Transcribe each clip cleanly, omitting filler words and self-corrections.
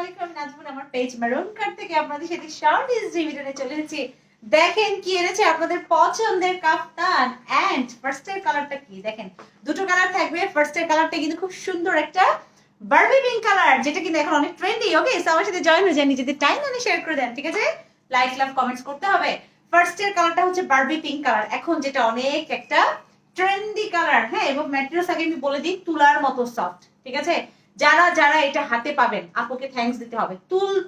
আলাইকুম, নাজমুন আমার page maroon card থেকে আপনাদের সাথে শর্ট ভিডিওতে চলে এসেছি। দেখেন কি এনেছে আপনাদের পছন্দের কাফতান। এন্ড ফার্স্ট এর কালারটা কি দেখেন, দুটো কালার থাকবে। ফার্স্ট এর কালারটা কিন্তু খুব সুন্দর একটা বারবি পিঙ্ক কালার, যেটা কিন্তু এখন অনেক ট্রেন্ডি। ওকে, সো আমার সাথে জয়েন হয়ে যান, নিজেদের টাইম মানে শেয়ার করে দেন, ঠিক আছে? লাইক লাভ কমেন্টস করতে হবে। ফার্স্ট এর কালারটা হচ্ছে বারবি পিঙ্ক কালার, এখন যেটা অনেক একটা ট্রেন্ডি কালার। হ্যাঁ, এবং ম্যাটেরিয়ালস আগে আমি বলে দিই তুলার মতো সফট, ঠিক আছে? যারা যারা এটা হাতে পাবেন আপুকে থ্যাঙ্কস দিতে হবে।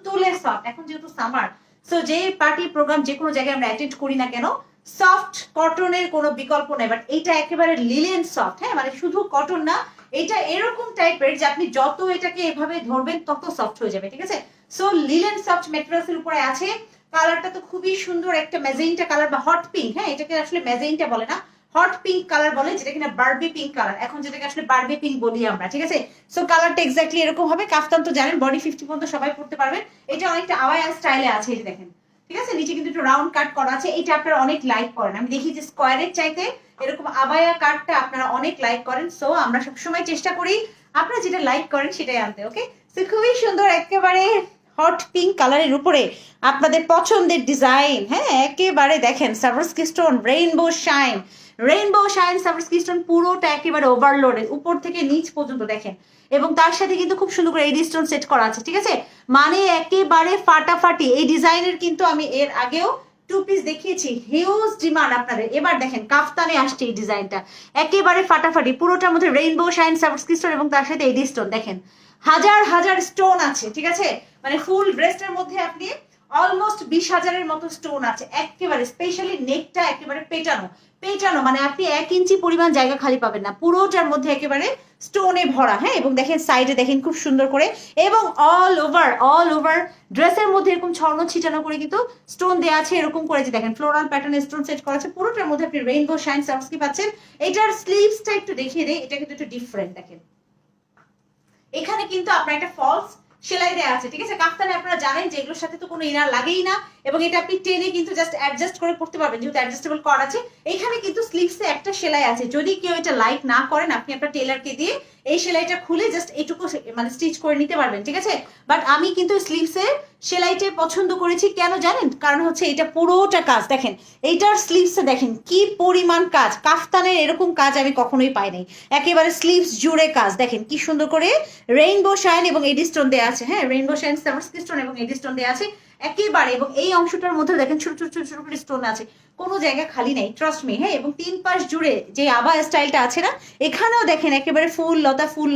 তুলে সফট, এখন যেহেতু সামার, সো যে পার্টি প্রোগ্রাম যে কোনো জায়গায় আমরা অ্যাটেন্ড করি না কেন, সফট কটনের কোনো বিকল্প নেই। বাট এইটা একেবারে লিলেন সফট। হ্যাঁ, মানে শুধু কটন না, এটা এরকম টাইপের যে আপনি যত এটাকে এভাবে ধরবেন তত সফট হয়ে যাবে, ঠিক আছে? সো লিলেন সফট ম্যাটেরিয়ালস এর উপরে আছে। কালারটা তো খুবই সুন্দর, একটা ম্যাজেন্টা কালার বা হট পিঙ্ক। হ্যাঁ, এটাকে আসলে ম্যাজেন্টা বলে না, হট পিঙ্ক কালার বলে, যেটা কিনা বারবি পিঙ্ক কালার, এখন যেটাকে আসলে বারবি পিঙ্ক বলি আমরা, ঠিক আছে? সো কালারটা এক্স্যাক্টলি এরকম হবে। কাফতান তো জানেন বডি 50 পর্যন্ত সবাই পড়তে পারবেন। এটা অনেকটা আওয়ায়া স্টাইলে আছে, এই দেখেন, ঠিক আছে? নিচে কিন্তু একটু রাউন্ড কাট করা আছে। এটা আপনারা অনেক লাইক করেন, আমি দেখি যে স্কোয়ারের চাইতে এরকম আবায়া কাটটা আপনারা অনেক লাইক করেন। সো আমরা সবসময় চেষ্টা করি আপনারা যেটা লাইক করেন সেটাই আনতে। ওকে, সো খুবই সুন্দর একেবারে হট পিঙ্ক কালারের উপরে আপনাদের পছন্দের ডিজাইন। হ্যাঁ, একেবারে দেখেন সাভারস্কি স্টোন, রেইনবো শাইন, সাভারস্কি স্টোন পুরোটা একেবারে ওভারলোডেড, উপর থেকে নিচ পর্যন্ত দেখেন। এবং তার সাথে কিন্তু খুব সুন্দর করে এডি স্টোন সেট করা আছে, ঠিক আছে? মানে একেবারে ফাটাফাটি। এই ডিজাইনের কিন্তু আমি এর আগেও 2 পিস দেখিয়েছি, হিউজ ডিমান্ড আপনাদের। এবার দেখেন কাফতানে আসছে এই ডিজাইনটা, একেবারে ফাটাফাটি। পুরোটার মধ্যে রেইনবো শাইন সাভারস্কি স্টোন এবং তার সাথে এডি স্টোন। দেখেন হাজার হাজার স্টোন আছে, ঠিক আছে? মানে ফুল ড্রেসটার মধ্যে আপনি অলমোস্ট 20,000-এর মতো স্টোন আছে একেবারে। স্পেশালি নেকটা একেবারে পেটানো মানে আপনি 1 ইঞ্চি পরিমাণ জায়গা খালি পাবেন না, পুরোটার মধ্যে একেবারে স্টোনে ভরা। হ্যাঁ, এবং দেখেন সাইডে দেখেন খুব সুন্দর করে, এবং অল ওভার ড্রেসের মধ্যে এরকম ছড়ানো ছিটানো করে কিন্তু স্টোন দেওয়া আছে। এরকম করে যে দেখেন ফ্লোরাল প্যাটার্নের স্টোন সেট করা আছে, পুরোটার মধ্যে আপনি রেইনবো শাইন সাভারস্কি পাচ্ছেন। এটার স্লিভসটা একটু দেখিয়ে দেই, এটা কিন্তু একটু ডিফারেন্ট। দেখেন এখানে কিন্তু আপনার একটা ফলস সেলাই দেয়া আছে, ঠিক আছে? কাফতানে আপনারা জানেন যে এগুলোর সাথে তো কোনো ইনার লাগেই না, এবং এটা আপনি টেনে কিন্তু জাস্ট অ্যাডজাস্ট করে পড়তে পারবেন, যেহেতু অ্যাডজাস্টেবল করা আছে। এখানে কিন্তু স্লিভসে একটা সেলাই আছে, যদি কেউ এটা লাইক না করেন আপনি আপনার টেলারকে দিয়ে এই সেলাইটা খুলে জাস্ট এইটুকু মানে স্টিচ করে নিতে পারবেন, ঠিক আছে? বাট আমি কিন্তু স্লিভসে সেলাইটা পছন্দ করেছি, কেন জানেন? কারণ হচ্ছে এটা পুরোটা কাজ। দেখেন এইটার স্লিভসে দেখেন কি পরিমাণ কাজ, কাফতানের এরকম কাজ আমি কখনোই পাই নাই। একেবারে স্লিভস জুড়ে কাজ, দেখেন কি সুন্দর করে রেইনবো শাইন এবং এডি স্টোন দেওয়া আছে। হ্যাঁ, রেইনবো শাইন সাভারস্কি স্টোন এবং এডি স্টোন দেওয়া আছে একেবারে। এবং এই অংশটার মধ্যে দেখেন ছোট ছোট ছোট ছোট করে স্টোন আছে, কোনো জায়গা খালি নেই, ট্রাস্ট মি। হ্যাঁ, এবং 3 পাশ জুড়ে যে আবায়া স্টাইলটা আছে না, এখানেও দেখেন একেবারে ফুল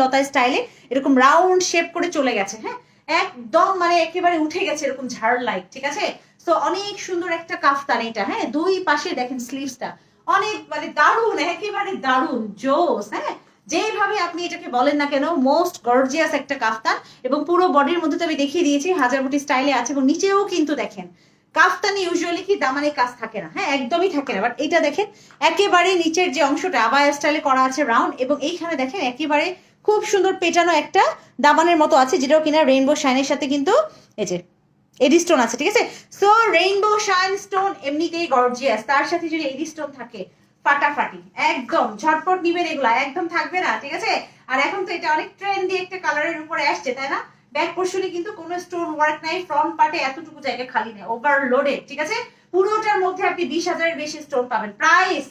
লতা স্টাইলে এরকম রাউন্ড শেপ করে চলে গেছে। হ্যাঁ, একদম মানে একেবারে উঠে গেছে এরকম ঝাড় লাইট, ঠিক আছে? তো অনেক সুন্দর একটা কাফতান এটা। হ্যাঁ, 2 পাশে দেখেন স্লিভসটা অনেক মানে দারুণ, একেবারে দারুণ জোস। হ্যাঁ, যেভাবে আপনি এটাকে বলেন না কেন, মোস্ট গর্জিয়াস একটা কাফতান। এবং পুরো বডির মধ্যে তো আমি দেখিয়ে দিয়েছি হাজারবুটি স্টাইলে আছে, এবং নিচেও কিন্তু দেখেন কাফতানে ইউজুয়ালি কি দামানে কাজ থাকে না, হ্যাঁ একদমই থাকে না। বাট এটা দেখেন একেবারে নিচের যে অংশটা আবায়া স্টাইলে করা আছে রাউন্ড, এবং এইখানে দেখেন একেবারে খুব সুন্দর পেটানো একটা দামানের মতো আছে, যেটাও কিনা রেইনবো শাইনের সাথে কিন্তু এই যে এডি স্টোন আছে, ঠিক আছে? সো রেইনবো শাইন স্টোন এমনিতেই গর্জিয়াস, তার সাথে যদি এডি স্টোন থাকে ফাটাফাটি, একদম ঝটপট নিবেন, এগুলা একদম থাকবে না, ঠিক আছে? আর এখন তো এটা অনেক ট্রেন্ডি একটা কালারের উপরে আসছে, তাই না? ব্যাক পোর্শনে কিন্তু কোনো স্টোন ওয়ার্ক নাই, ফ্রন্ট পার্টে এতটুকু জায়গা খালি নেই, ওভারলোডেড, ঠিক আছে? পুরোটার মধ্যে আপনি 20,000-এর বেশি স্টোন পাবেন। প্রাইস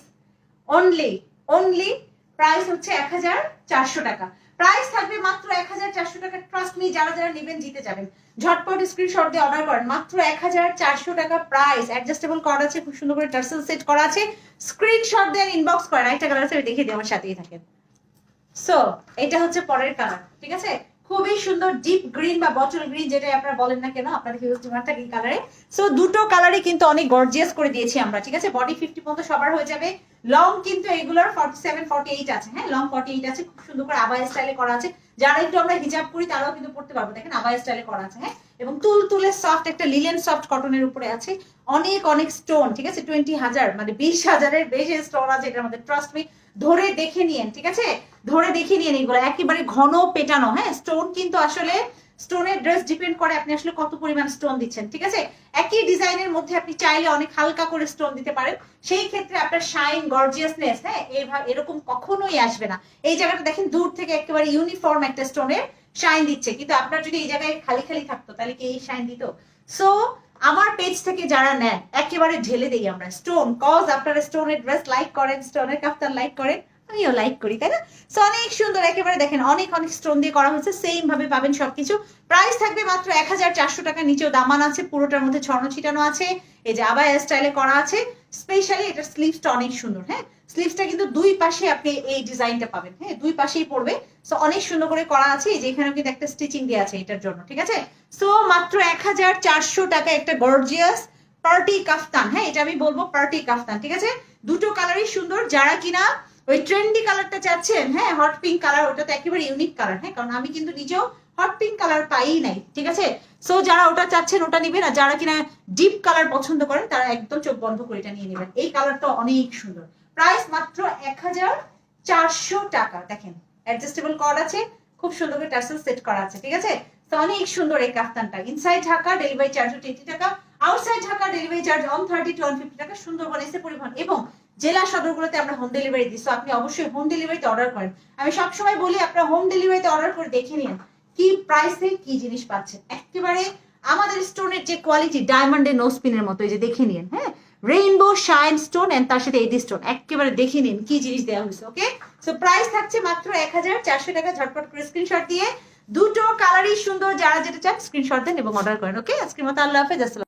অনলি প্রাইস হচ্ছে 1,400 টাকা। প্রাইস থাকবে মাত্র 1,400 টাকা। ট্রাস্ট মি, যারা যারা নেবেন জিতে যাবেন। ঝটপট স্ক্রিনশট দিয়ে অর্ডার করেন, মাত্র 1,400 টাকা প্রাইস। অ্যাডজাস্টেবল করা আছে, খুব সুন্দর করে টার্সেল সেট করা আছে। স্ক্রিনশট দেন, ইনবক্স করেন। একটা কালার আছে দেখিয়ে দিই, আমার সাথেই থাকেন। সো এটা হচ্ছে পরের কালার, ঠিক আছে? খুবই সুন্দর ডিপ গ্রিন বা বটল গ্রিন, যেটাই আপনারা বলেন না কেন, আপনাদের হিউজ ডিমান্ড থাকে এই কালারে। সো দুটো কালারই কিন্তু অনেক গর্জিয়াস করে দিয়েছি আমরা, ঠিক আছে? বডি 50 পর্যন্ত সবার হয়ে যাবে। লং কিন্তু এগুলোর 47 48 আছে। হ্যাঁ, লং 48 আছে, খুব সুন্দর করে আবায়া স্টাইলে করা আছে। যারা একটু আমরা হিজাব করি তারাও কিন্তু পড়তে পারবো, দেখেন আবায়া স্টাইলে করা আছে। হ্যাঁ, এবং তুলে সফট একটা লিলেন সফট কটনের উপরে আছে, অনেক স্টোন, ঠিক আছে? 20,000 মানে 20,000-এর বেশি স্টোন আছে এটার মধ্যে। ট্রাস্ট মি, ধরে দেখে নিয়েন, ঠিক আছে? ধরে দেখে নিয়েন, এগুলো একেবারে ঘন পেটানো। হ্যাঁ, স্টোন কিন্তু আসলে স্টোনের ড্রেস ডিপেন্ড করে আপনি আসলে কত পরিমাণ স্টোন দিচ্ছেন, ঠিক আছে? একই ডিজাইনের মধ্যে আপনি চাইলে অনেক হালকা করে স্টোন দিতে পারেন, সেই ক্ষেত্রে আপনার শাইন গর্জিয়াসনেস হ্যাঁ এরকম কখনোই আসবে না। এই জায়গাটা দেখেন দূর থেকে একেবারে ইউনিফর্ম একটা স্টোনের শাইন দিচ্ছে, কিন্তু আপনার যদি এই জায়গায় খালি খালি থাকতো তাহলে কি এই শাইন দিত? সো আমার পেজ থেকে যারা নেন একেবারে ঢেলে দেই আমরা স্টোন, কজ আপনারা স্টোনের ড্রেস লাইক করেন, স্টোনের কাফতান লাইক করেন, আমিও লাইক করি, তাই না? সো অনেক সুন্দর, একেবারে দেখেন অনেক অনেক স্টোন দিয়ে করা হয়েছে, সেম ভাবে পাবেন সবকিছু। প্রাইস থাকবে মাত্র 1400 টাকা, নিচেও দামান আছে, পুরোটার মধ্যে ছড়ানো ছিটানো আছে, এই যে আবায়া স্টাইলে করা আছে। স্পেশালি এটা স্লিভসটা অনেক সুন্দর, হ্যাঁ স্লিভসটা কিন্তু দুই পাশে আপনি এই ডিজাইনটা পাবেন, হ্যাঁ দুই পাশেই পড়বে। সো অনেক সুন্দর করে করা আছে, এই যে এখানেও কিন্তু একটা স্টিচিং দেওয়া আছে এটার জন্য, ঠিক আছে? সো মাত্র 1400 টাকা একটা গর্জিয়াস পার্টি কাফতান, হ্যাঁ এটা আমি বলবো পার্টি কাফতান, ঠিক আছে? দুটো কালারই সুন্দর, যারা কিনা ওই ট্রেন্ডি কালারটা চাচ্ছেন, হ্যাঁ হট পিঙ্ক কালার, ওটা তো একেবারে ইউনিক কালার, হ্যাঁ কারণ আমি কিন্তু নিজেও হট পিঙ্ক কালার পাই নাই, ঠিক আছে? সো যারা ওটা চাচ্ছেন ওটা নিবেন, আর যারা কিনা ডিপ কালার পছন্দ করেন তারা একদম চোখ বন্ধ করে এটা নিয়ে নেবেন। এই কালারটা অনেক সুন্দর, প্রাইস মাত্র 1400 টাকা। দেখেন অ্যাডজাস্টেবল কর্ড আছে, খুব সুন্দর করে টার্সেল সেট করা আছে, ঠিক আছে? তো অনেক সুন্দর এই কাফতানটা। ইনসাইড ঢাকা ডেলিভারি চার্জ 80 টাকা, outside Dhaka delivery charge on 30 to 150 টাকা। সুন্দরবন এসে পরিবহন এবং জেলা সদরগুলোতে আমরা হোম ডেলিভারি দিই, সো আপনি অবশ্যই হোম ডেলিভারিতে অর্ডার করেন। আমি সবসময় বলি আপনারা হোম ডেলিভারিতে অর্ডার করে দেখে নিন কি প্রাইসে কি জিনিস পাচ্ছেন। একেবারে আমাদের স্টোনের যে কোয়ালিটি, ডায়মন্ডের নো স্পিনের মতো, এই যে দেখে নিন, হ্যাঁ রেইনবো শাইন স্টোন এন্ড তার সাথে এডি স্টোন, একেবারে দেখে নিন কি জিনিস দেওয়া হয়েছে। ওকে, সো প্রাইস থাকছে মাত্র 1400 টাকা। ঝটপট করে স্ক্রিনশট দিয়ে, দুটো কালারই সুন্দর, যারা যেটা চান স্ক্রিনশট দেন এবং অর্ডার করেন। ওকে, আজকের মতো আল্লাহ হাফেজ, আসসালাম।